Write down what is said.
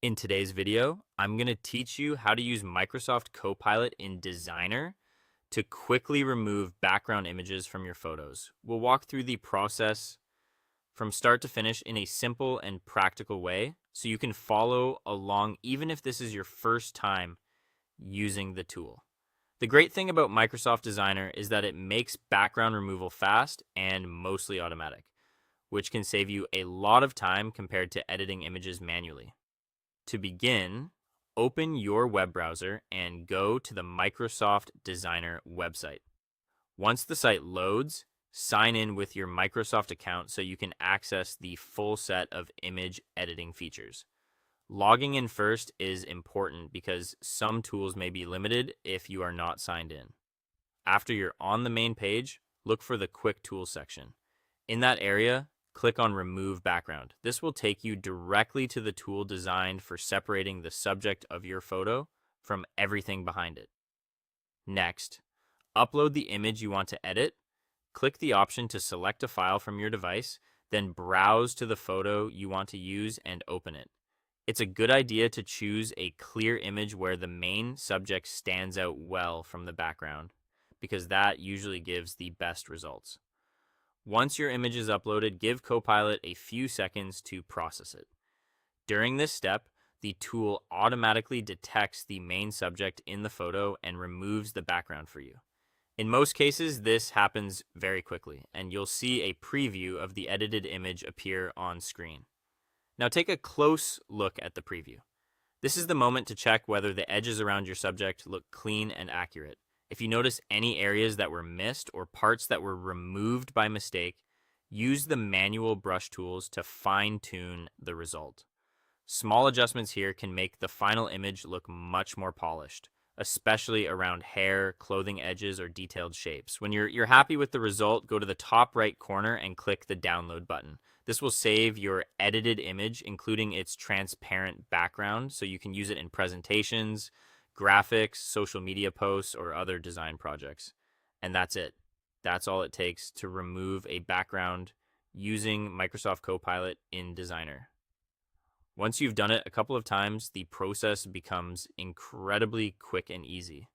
In today's video, I'm going to teach you how to use Microsoft Copilot in Designer to quickly remove background images from your photos. We'll walk through the process from start to finish in a simple and practical way so you can follow along even if this is your first time using the tool. The great thing about Microsoft Designer is that it makes background removal fast and mostly automatic, which can save you a lot of time compared to editing images manually. To begin, open your web browser and go to the Microsoft Designer website. Once the site loads, sign in with your Microsoft account so you can access the full set of image editing features. Logging in first is important because some tools may be limited if you are not signed in. After you're on the main page, look for the Quick Tools section. In that area, click on Remove Background. This will take you directly to the tool designed for separating the subject of your photo from everything behind it. Next, upload the image you want to edit. Click the option to select a file from your device, then browse to the photo you want to use and open it. It's a good idea to choose a clear image where the main subject stands out well from the background, because that usually gives the best results. Once your image is uploaded, give Copilot a few seconds to process it. During this step, the tool automatically detects the main subject in the photo and removes the background for you. In most cases, this happens very quickly, and you'll see a preview of the edited image appear on screen. Now take a close look at the preview. This is the moment to check whether the edges around your subject look clean and accurate. If you notice any areas that were missed or parts that were removed by mistake, use the manual brush tools to fine-tune the result. Small adjustments here can make the final image look much more polished, especially around hair, clothing edges, or detailed shapes. When you're happy with the result, go to the top right corner and click the download button. This will save your edited image, including its transparent background, so you can use it in presentations, graphics, social media posts, or other design projects. And that's it. That's all it takes to remove a background using Microsoft Copilot in Designer. Once you've done it a couple of times, the process becomes incredibly quick and easy.